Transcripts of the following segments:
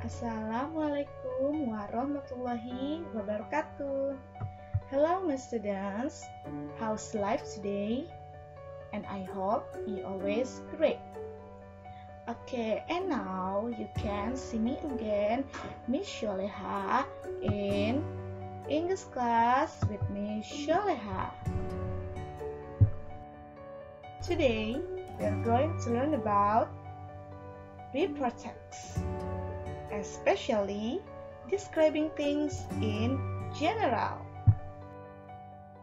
Assalamualaikum warahmatullahi wabarakatuh. Hello my students, how's life today? And I hope you always great. Okay, and now you can see me again, Miss Sholeha, in English class with Miss Sholeha. Today, we are going to learn about reprotext, especially describing things in general.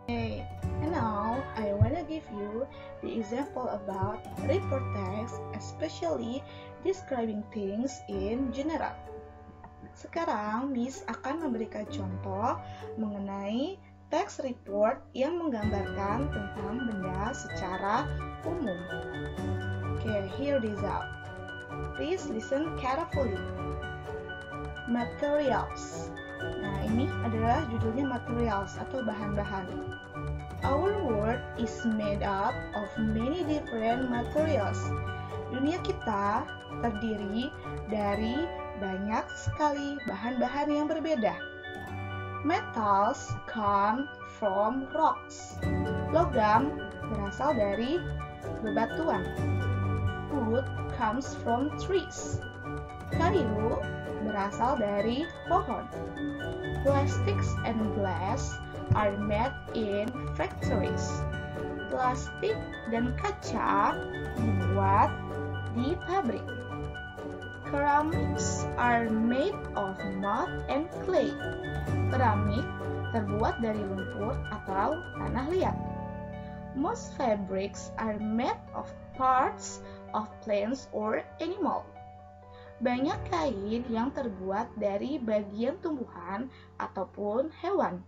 Okay, and now I want to give you the example about reprotext, especially describing things in general. Sekarang Miss akan memberikan contoh mengenai teks report yang menggambarkan tentang benda secara umum. Okay, here it is out. Please listen carefully. Materials. Nah, ini adalah judulnya materials atau bahan-bahan. Our world is made up of many different materials. Dunia kita terdiri dari banyak sekali bahan-bahan yang berbeda. Metals come from rocks. Logam berasal dari bebatuan. Wood comes from trees. Kayu berasal dari pohon. Plastics and glass are made in factories. Plastik dan kaca dibuat di pabrik. Ceramics are made of mud and clay. Keramik terbuat dari lumpur atau tanah liat. Most fabrics are made of parts of plants or animal. Banyak kain yang terbuat dari bagian tumbuhan ataupun hewan.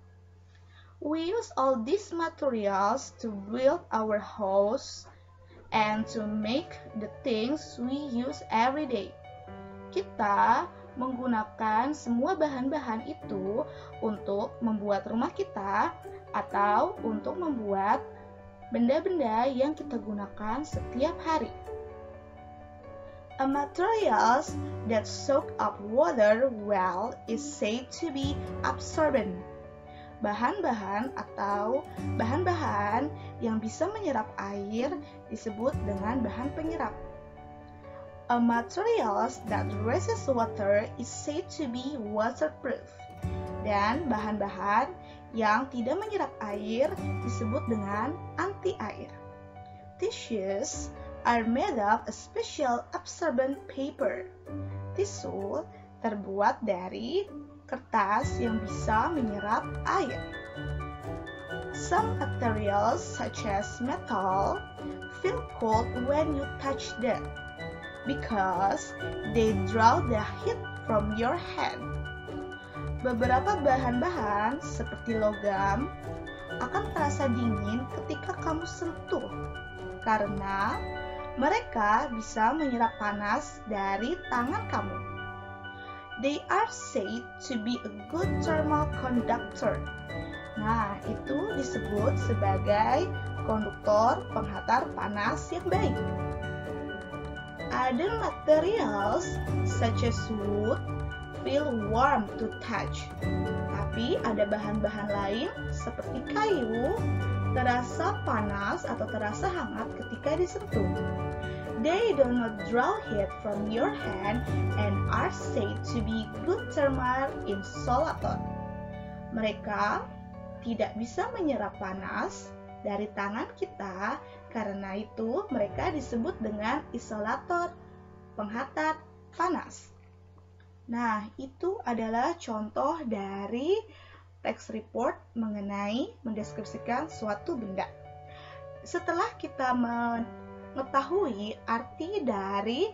We use all these materials to build our house and to make the things we use every day. Kita menggunakan semua bahan-bahan itu untuk membuat rumah kita atau untuk membuat benda-benda yang kita gunakan setiap hari. A materials that soak up water well is said to be absorbent. Bahan-bahan atau bahan-bahan yang bisa menyerap air disebut dengan bahan penyerap. A materials that resists water is said to be waterproof. Dan bahan-bahan yang tidak menyerap air disebut dengan anti air. Tissues are made of a special absorbent paper. Tisu terbuat dari kertas yang bisa menyerap air. Some materials such as metal feel cold when you touch them because they draw the heat from your hand. Beberapa bahan-bahan seperti logam akan terasa dingin ketika kamu sentuh karena mereka bisa menyerap panas dari tangan kamu. They are said to be a good thermal conductor. Nah, itu disebut sebagai konduktor penghantar panas yang baik. Other materials such as wood feel warm to touch. Tapi ada bahan-bahan lain seperti kayu terasa panas atau terasa hangat ketika disentuh. They do not draw heat from your hand and are said to be good thermal insulator. Mereka tidak bisa menyerap panas dari tangan kita, karena itu mereka disebut dengan isolator, penghantar panas. Nah, itu adalah contoh dari teks report mengenai mendeskripsikan suatu benda. Setelah kita mengetahui arti dari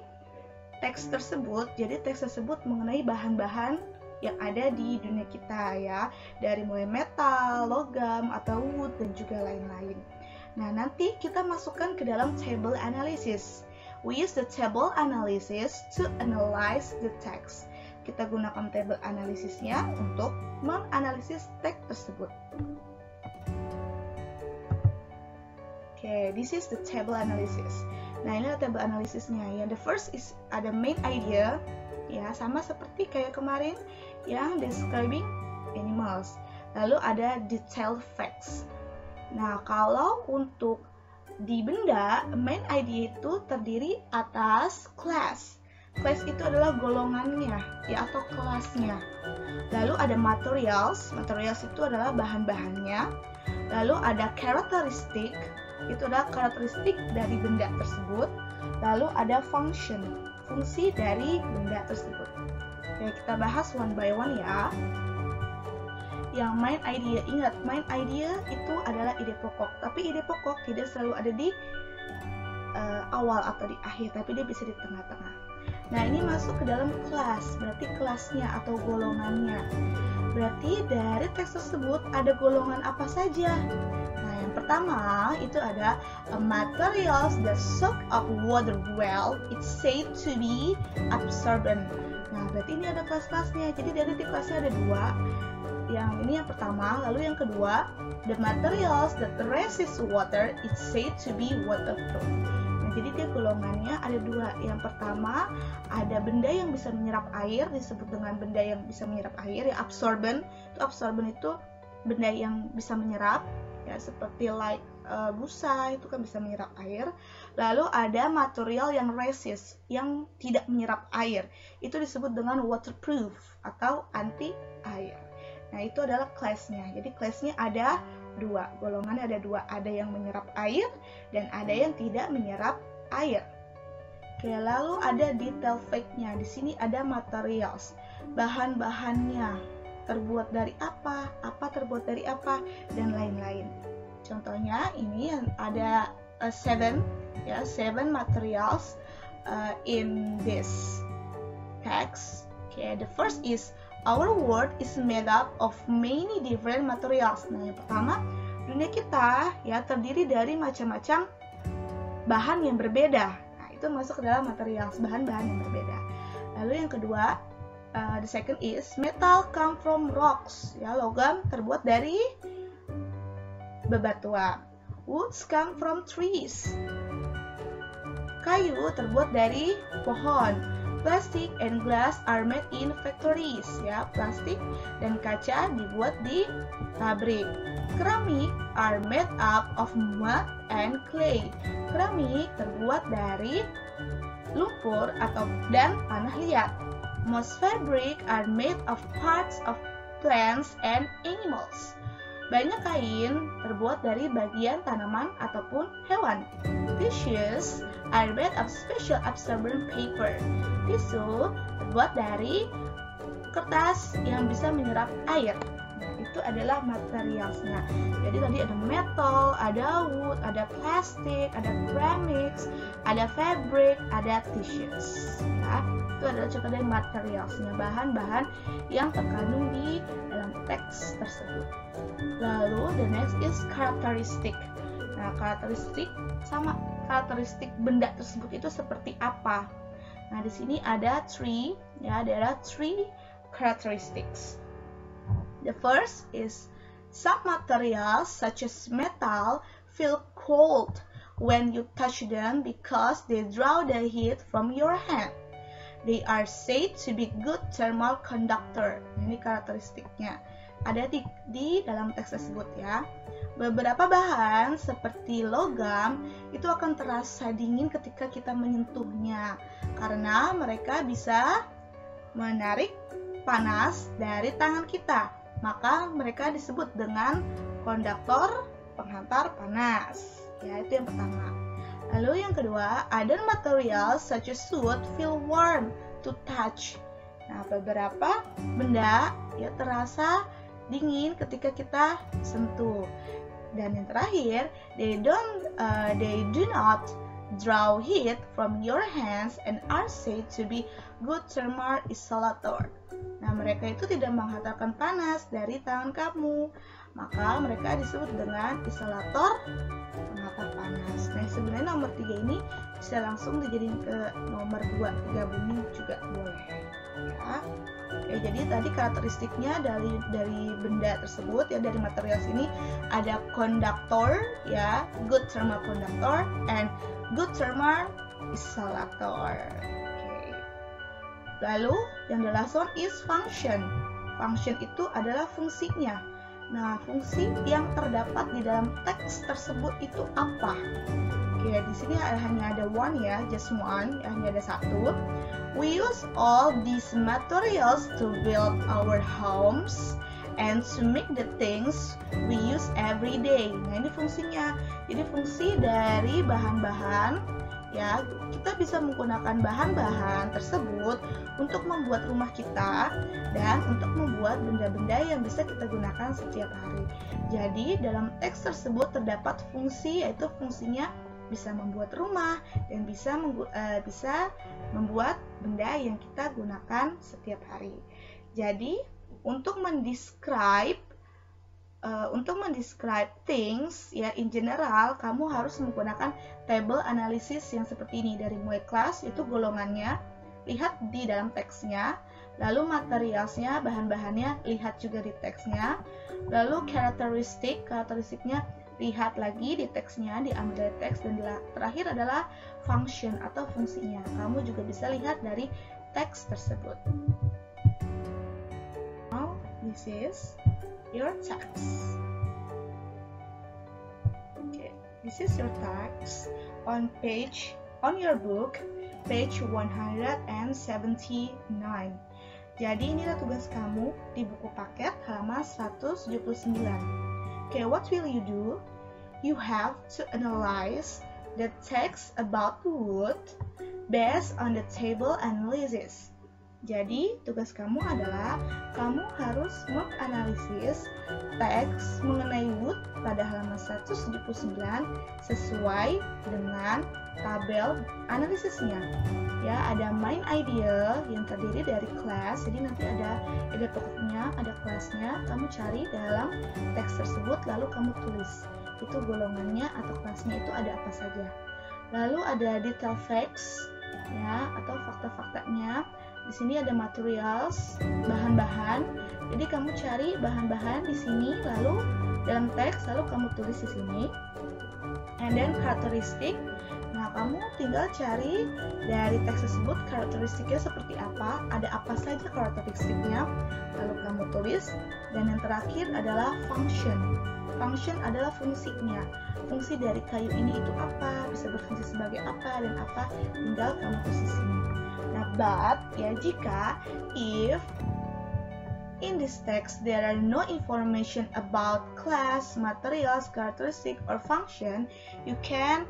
teks tersebut, jadi teks tersebut mengenai bahan-bahan yang ada di dunia kita ya, dari mulai metal, logam, atau wood, dan juga lain-lain. Nah, nanti kita masukkan ke dalam table analysis. We use the table analysis to analyze the text. Kita gunakan table analisisnya untuk menganalisis teks tersebut. Okay, this is the table analysis. Nah, ini adalah table analisisnya. Yang the first is ada main idea. ya, sama seperti kayak kemarin yang describing animals. Lalu ada detailed facts. Nah, kalau untuk di benda, main idea itu terdiri atas class. Class itu adalah golongannya, ya, atau kelasnya. Lalu ada materials. Materials itu adalah bahan-bahannya. Lalu ada characteristic. Itu adalah karakteristik dari benda tersebut. Lalu ada function. Fungsi dari benda tersebut. Oke, kita bahas one by one ya. Yang main idea, ingat, main idea itu adalah ide pokok. Tapi ide pokok tidak selalu ada di awal atau di akhir, tapi dia bisa di tengah-tengah. Nah, ini masuk ke dalam kelas, berarti kelasnya atau golongannya. Berarti dari teks tersebut ada golongan apa saja? Nah, yang pertama itu ada materials that soak up water well, it's said to be absorbent. Nah, berarti ini ada kelas-kelasnya. Jadi dari kelasnya ada dua. Yang ini yang pertama, lalu yang kedua, the materials that resist water, it's said to be waterproof. Jadi dia golongannya ada dua. Yang pertama ada benda yang bisa menyerap air, disebut dengan benda yang bisa menyerap air, ya, absorbent. Absorbent itu benda yang bisa menyerap, ya, seperti like busa itu kan bisa menyerap air. Lalu ada material yang resist, yang tidak menyerap air, itu disebut dengan waterproof atau anti air. Nah, itu adalah kelasnya. Jadi kelasnya ada dua, golongannya ada dua, ada yang menyerap air dan ada yang tidak menyerap air. Oke, lalu ada detail fact-nya. Di sini ada materials, bahan-bahannya, terbuat dari apa terbuat dari apa, dan lain-lain. Contohnya ini yang ada seven materials in this text. Okay, the first is our world is made up of many different materials. Nah, yang pertama, dunia kita ya terdiri dari macam-macam bahan yang berbeda. Nah, itu masuk ke dalam materials, bahan-bahan yang berbeda. Lalu yang kedua, the second is metal come from rocks. Ya, logam terbuat dari bebatuan. Woods come from trees. Kayu terbuat dari pohon. Plastic and glass are made in factories. Ya, plastik dan kaca dibuat di pabrik. Keramik are made up of mud and clay. Keramik terbuat dari lumpur dan tanah liat. Most fabric are made of parts of plants and animals. Banyak kain terbuat dari bagian tanaman ataupun hewan. Tissues are made of special absorbent paper. Tisu terbuat dari kertas yang bisa menyerap air. Nah, itu adalah materialsnya. Jadi tadi ada metal, ada wood, ada plastik, ada ceramics, ada fabric, ada tissues. Ya, itu adalah contoh dari materialsnya, bahan-bahan yang terkandung di dalam teks tersebut. Lalu the next is characteristic. Nah, karakteristik sama karakteristik benda tersebut itu seperti apa? Nah, di sini ada three characteristics. The first is some materials such as metal feel cold when you touch them because they draw the heat from your hand. They are said to be good thermal conductor. Ini karakteristiknya. Ada di dalam teks tersebut ya. Beberapa bahan seperti logam itu akan terasa dingin ketika kita menyentuhnya karena mereka bisa menarik panas dari tangan kita. Maka mereka disebut dengan konduktor penghantar panas. Ya, itu yang pertama. Lalu yang kedua, other materials such as wood feel warm to touch. Nah, beberapa benda ya terasa dingin ketika kita sentuh. Dan yang terakhir, they do not draw heat from your hands and are said to be good thermal isolator. Nah, mereka itu tidak menghantarkan panas dari tangan kamu, maka mereka disebut dengan isolator penghantar panas. Nah, sebenarnya nomor 3 ini bisa langsung dijadiin ke nomor 2, digabungin juga boleh. Ya. Oke, jadi tadi karakteristiknya dari benda tersebut ya, dari material sini ada conductor ya, good thermal conductor and good thermal isolator. Oke. Lalu yang the last one is function. Function itu adalah fungsinya. Nah, fungsi yang terdapat di dalam teks tersebut itu apa? Oke, di sini hanya ada one ya, just one, hanya ada satu. We use all these materials to build our homes and to make the things we use every day. Nah, ini fungsinya. Jadi fungsi dari bahan-bahan ya, kita bisa menggunakan bahan-bahan tersebut untuk membuat rumah kita dan untuk membuat benda-benda yang bisa kita gunakan setiap hari. Jadi dalam teks tersebut terdapat fungsi, yaitu fungsinya bisa membuat rumah dan bisa membuat benda yang kita gunakan setiap hari. Jadi untuk mendescribe things ya, in general kamu harus menggunakan table analysis yang seperti ini. Dari mulai kelas itu golongannya, lihat di dalam teksnya, lalu materialsnya, bahan-bahannya, lihat juga di teksnya, lalu karakteristiknya, lihat lagi di teksnya, diambil dari teks, dan terakhir adalah function atau fungsinya. Kamu juga bisa lihat dari teks tersebut. Now this is your text. Okay, this is your text on your book, page 179. Jadi inilah tugas kamu di buku paket halaman 179. Okay, what will you do? You have to analyze the text about wood based on the table analysis. Jadi, tugas kamu adalah kamu harus menganalisis teks mengenai wood pada halaman 179 sesuai dengan tabel analisisnya. Ya, ada main idea yang terdiri dari kelas. Jadi nanti ada ide pokoknya, ada kelasnya. Kamu cari dalam teks tersebut lalu kamu tulis. Itu golongannya atau kelasnya itu ada apa saja. Lalu ada detail facts ya, atau fakta-faktanya. Di sini ada materials, bahan-bahan. Jadi kamu cari bahan-bahan di sini, lalu dalam teks, lalu kamu tulis di sini. And then karakteristik. Nah, kamu tinggal cari dari teks tersebut karakteristiknya seperti apa, ada apa saja karakteristiknya, lalu kamu tulis. Dan yang terakhir adalah function. Function adalah fungsinya. Fungsi dari kayu ini itu apa, bisa berfungsi sebagai apa dan apa, tinggal kamu tulis di sini. Nah, but ya, jika if in this text there are no information about class, materials, characteristic, or function, you can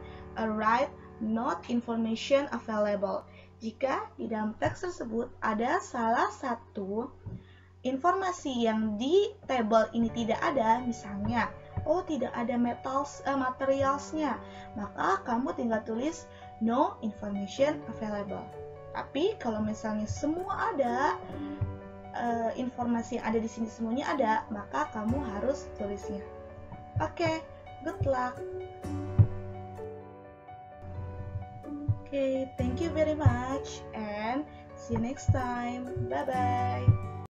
write not information available. Jika di dalam teks tersebut ada salah satu informasi yang di table ini tidak ada, misalnya, tidak ada materialsnya, maka kamu tinggal tulis no information available. Tapi kalau misalnya semua ada, informasi yang ada di sini semuanya ada, maka kamu harus tulisnya. Oke, good luck. Okay, thank you very much and see you next time. Bye bye.